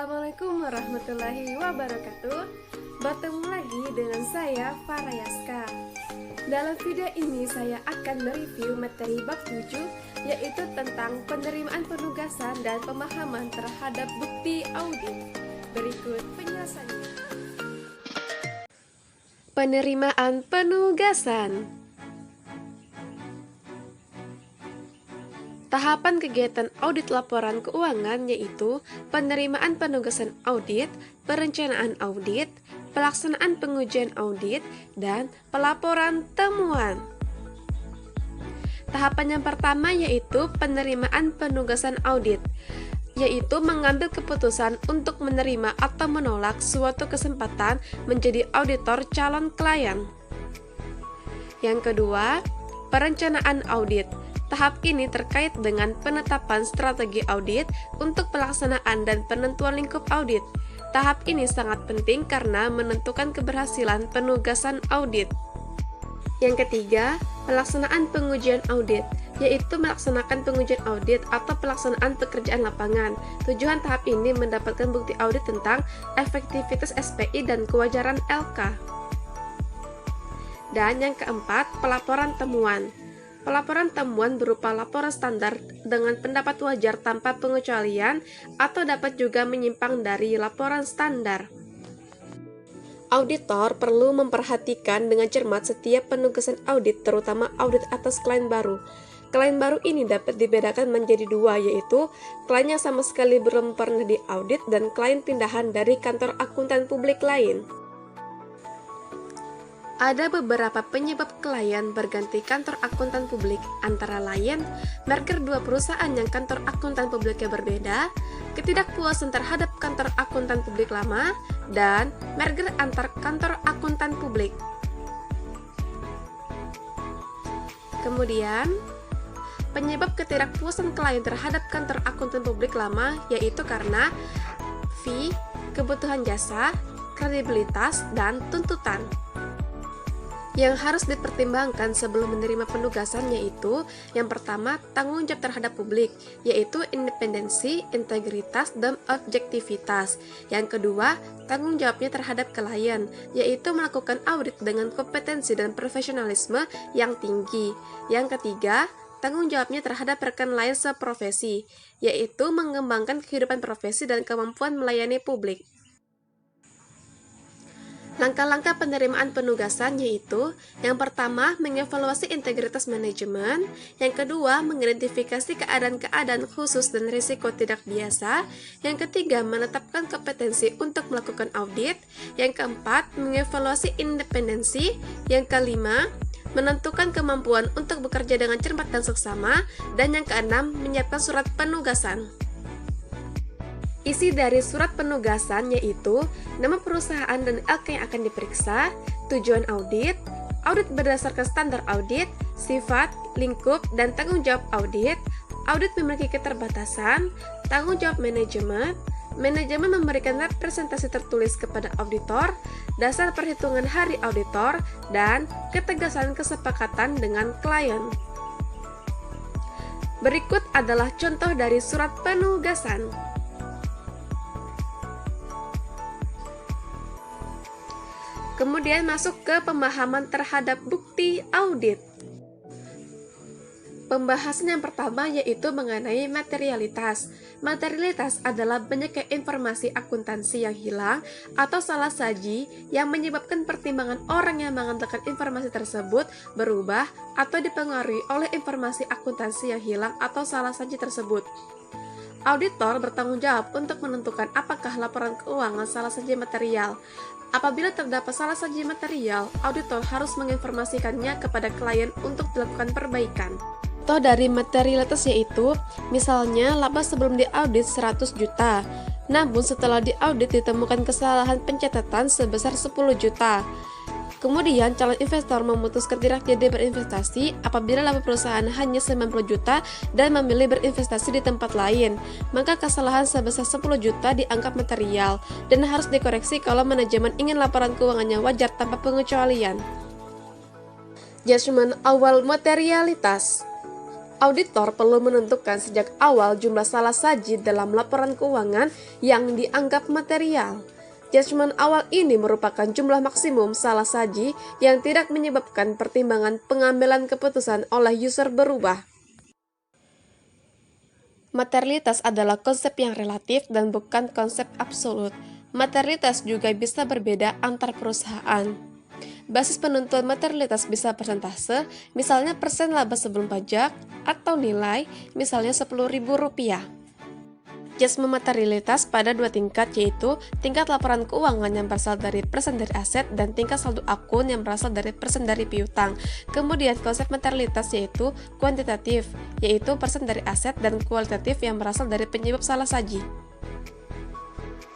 Assalamualaikum warahmatullahi wabarakatuh. Bertemu lagi dengan saya Farah Yaska. Dalam video ini saya akan mereview materi bab 7, yaitu tentang penerimaan penugasan dan pemahaman terhadap bukti audit. Berikut penjelasannya. Penerimaan penugasan. Tahapan kegiatan audit laporan keuangan yaitu penerimaan penugasan audit, perencanaan audit, pelaksanaan pengujian audit, dan pelaporan temuan. Tahapan yang pertama yaitu penerimaan penugasan audit, yaitu mengambil keputusan untuk menerima atau menolak suatu kesempatan menjadi auditor calon klien. Yang kedua, perencanaan audit. Tahap ini terkait dengan penetapan strategi audit untuk pelaksanaan dan penentuan lingkup audit. Tahap ini sangat penting karena menentukan keberhasilan penugasan audit. Yang ketiga, pelaksanaan pengujian audit, yaitu melaksanakan pengujian audit atau pelaksanaan pekerjaan lapangan. Tujuan tahap ini mendapatkan bukti audit tentang efektivitas SPI dan kewajaran LK. Dan yang keempat, pelaporan temuan. Pelaporan temuan berupa laporan standar dengan pendapat wajar tanpa pengecualian atau dapat juga menyimpang dari laporan standar. Auditor perlu memperhatikan dengan cermat setiap penugasan audit, terutama audit atas klien baru. Klien baru ini dapat dibedakan menjadi dua, yaitu klien yang sama sekali belum pernah diaudit dan klien pindahan dari kantor akuntan publik lain. Ada beberapa penyebab klien berganti kantor akuntan publik, antara lain merger dua perusahaan yang kantor akuntan publiknya berbeda, ketidakpuasan terhadap kantor akuntan publik lama, dan merger antar kantor akuntan publik. Kemudian, penyebab ketidakpuasan klien terhadap kantor akuntan publik lama yaitu karena fee, kebutuhan jasa, kredibilitas, dan tuntutan. Yang harus dipertimbangkan sebelum menerima penugasan yaitu yang pertama, tanggung jawab terhadap publik, yaitu independensi, integritas, dan objektivitas. Yang kedua, tanggung jawabnya terhadap klien, yaitu melakukan audit dengan kompetensi dan profesionalisme yang tinggi. Yang ketiga, tanggung jawabnya terhadap rekan lain seprofesi, yaitu mengembangkan kehidupan profesi dan kemampuan melayani publik. Langkah-langkah penerimaan penugasan yaitu yang pertama, mengevaluasi integritas manajemen, yang kedua, mengidentifikasi keadaan-keadaan khusus dan risiko tidak biasa, yang ketiga, menetapkan kompetensi untuk melakukan audit, yang keempat, mengevaluasi independensi, yang kelima, menentukan kemampuan untuk bekerja dengan cermat dan seksama, dan yang keenam, menyiapkan surat penugasan. Isi dari surat penugasan yaitu nama perusahaan dan LK yang akan diperiksa, tujuan audit, audit berdasarkan standar audit, sifat, lingkup, dan tanggung jawab audit, audit memiliki keterbatasan, tanggung jawab manajemen, manajemen memberikan representasi tertulis kepada auditor, dasar perhitungan hari auditor, dan ketegasan kesepakatan dengan klien. Berikut adalah contoh dari surat penugasan. Kemudian masuk ke pemahaman terhadap bukti audit. Pembahasan yang pertama yaitu mengenai materialitas. Materialitas adalah banyaknya informasi akuntansi yang hilang atau salah saji yang menyebabkan pertimbangan orang yang mengambilkan informasi tersebut berubah atau dipengaruhi oleh informasi akuntansi yang hilang atau salah saji tersebut. Auditor bertanggung jawab untuk menentukan apakah laporan keuangan salah saji material. Apabila terdapat salah saji material, auditor harus menginformasikannya kepada klien untuk dilakukan perbaikan. Contoh dari materialitas yaitu, misalnya laba sebelum diaudit 100 juta, namun setelah diaudit ditemukan kesalahan pencatatan sebesar 10 juta. Kemudian calon investor memutuskan tidak jadi berinvestasi apabila laba perusahaan hanya 90 juta dan memilih berinvestasi di tempat lain. Maka kesalahan sebesar 10 juta dianggap material dan harus dikoreksi kalau manajemen ingin laporan keuangannya wajar tanpa pengecualian. Judgement awal materialitas. Auditor perlu menentukan sejak awal jumlah salah saji dalam laporan keuangan yang dianggap material. Judgement awal ini merupakan jumlah maksimum salah saji yang tidak menyebabkan pertimbangan pengambilan keputusan oleh user berubah. Materialitas adalah konsep yang relatif dan bukan konsep absolut. Materialitas juga bisa berbeda antar perusahaan. Basis penentuan materialitas bisa persentase, misalnya persen laba sebelum pajak, atau nilai, misalnya Rp10.000. Judgement materialitas pada dua tingkat, yaitu tingkat laporan keuangan yang berasal dari persen dari aset dan tingkat saldo akun yang berasal dari persen dari piutang. Kemudian konsep materialitas yaitu kuantitatif, yaitu persen dari aset, dan kualitatif yang berasal dari penyebab salah saji.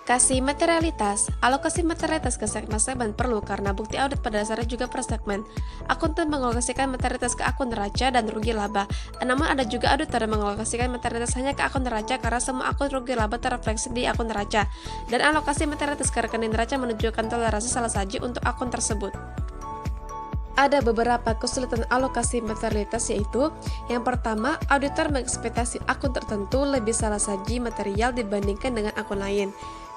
Alokasi materialitas. Alokasi materialitas ke segmen-segmen perlu karena bukti audit pada dasarnya juga per segmen. Akuntan mengalokasikan materialitas ke akun neraca dan rugi laba. Namun ada juga auditor yang mengalokasikan materialitas hanya ke akun neraca karena semua akun rugi laba terrefleksi di akun neraca. Dan alokasi materialitas ke rekening neraca menunjukkan toleransi salah saji untuk akun tersebut. Ada beberapa kesulitan alokasi materialitas, yaitu yang pertama, auditor mengekspektasi akun tertentu lebih salah saji material dibandingkan dengan akun lain.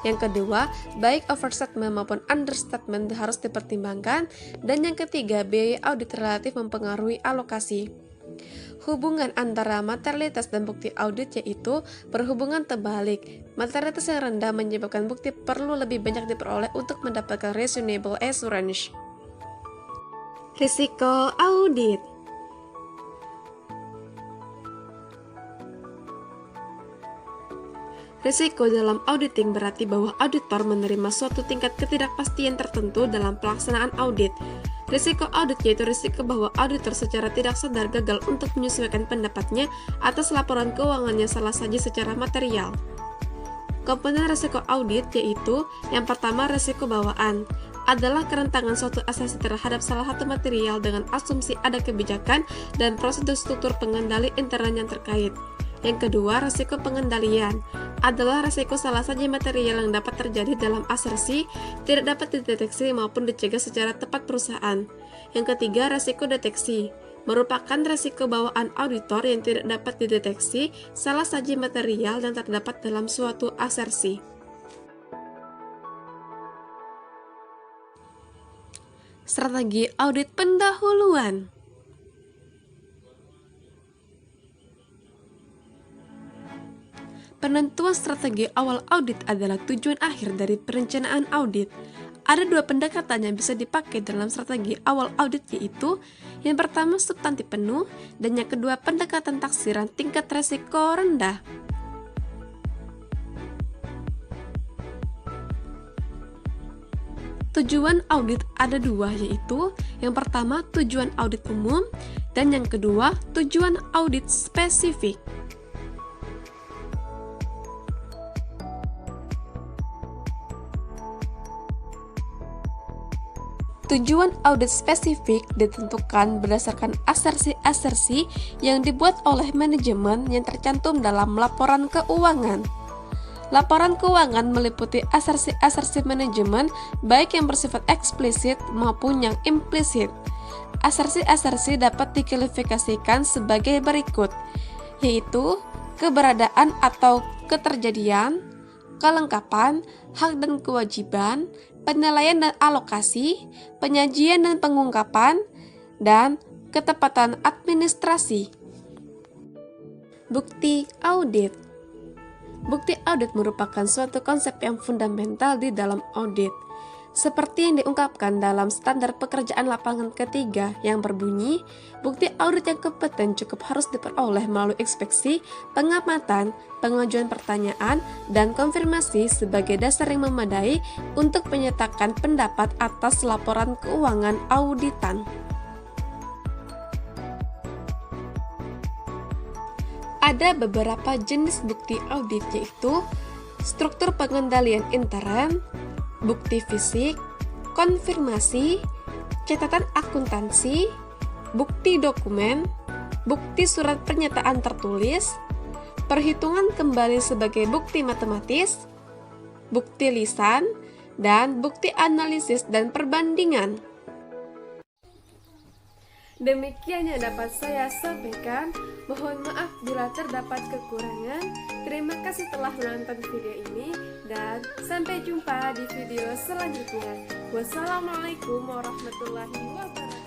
Yang kedua, baik overstatement maupun understatement harus dipertimbangkan. Dan yang ketiga, biaya audit relatif mempengaruhi alokasi. Hubungan antara materialitas dan bukti audit yaitu berhubungan terbalik. Materialitas yang rendah menyebabkan bukti perlu lebih banyak diperoleh untuk mendapatkan reasonable assurance. Risiko audit. Risiko dalam auditing berarti bahwa auditor menerima suatu tingkat ketidakpastian tertentu dalam pelaksanaan audit. Risiko audit yaitu risiko bahwa auditor secara tidak sadar gagal untuk menyesuaikan pendapatnya atas laporan keuangannya salah saji secara material. Komponen risiko audit yaitu yang pertama, risiko bawaan adalah kerentanan suatu asasi terhadap salah satu material dengan asumsi ada kebijakan dan prosedur struktur pengendali internal yang terkait. Yang kedua, risiko pengendalian adalah risiko salah saji material yang dapat terjadi dalam asersi, tidak dapat dideteksi maupun dicegah secara tepat perusahaan. Yang ketiga, risiko deteksi merupakan risiko bawaan auditor yang tidak dapat dideteksi salah saji material yang terdapat dalam suatu asersi. Strategi audit pendahuluan. Penentuan strategi awal audit adalah tujuan akhir dari perencanaan audit. Ada dua pendekatan yang bisa dipakai dalam strategi awal audit, yaitu yang pertama substantif penuh dan yang kedua pendekatan taksiran tingkat resiko rendah. Tujuan audit ada dua, yaitu yang pertama tujuan audit umum dan yang kedua tujuan audit spesifik. Tujuan audit spesifik ditentukan berdasarkan asersi-asersi yang dibuat oleh manajemen yang tercantum dalam laporan keuangan. Laporan keuangan meliputi asersi-asersi manajemen baik yang bersifat eksplisit maupun yang implisit. Asersi-asersi dapat diklasifikasikan sebagai berikut, yaitu keberadaan atau keterjadian, kelengkapan, hak dan kewajiban, penilaian dan alokasi, penyajian dan pengungkapan, dan ketepatan administrasi. Bukti audit. Bukti audit merupakan suatu konsep yang fundamental di dalam audit. Seperti yang diungkapkan dalam standar pekerjaan lapangan ketiga yang berbunyi, bukti audit yang kompeten cukup harus diperoleh melalui inspeksi, pengamatan, pengajuan pertanyaan, dan konfirmasi sebagai dasar yang memadai untuk menyatakan pendapat atas laporan keuangan auditan. Ada beberapa jenis bukti audit, yaitu struktur pengendalian intern, bukti fisik, konfirmasi, catatan akuntansi, bukti dokumen, bukti surat pernyataan tertulis, perhitungan kembali sebagai bukti matematis, bukti lisan, dan bukti analisis dan perbandingan. Demikian yang dapat saya sampaikan. Mohon maaf bila terdapat kekurangan. Terima kasih telah menonton video ini dan sampai jumpa di video selanjutnya. Wassalamualaikum warahmatullahi wabarakatuh.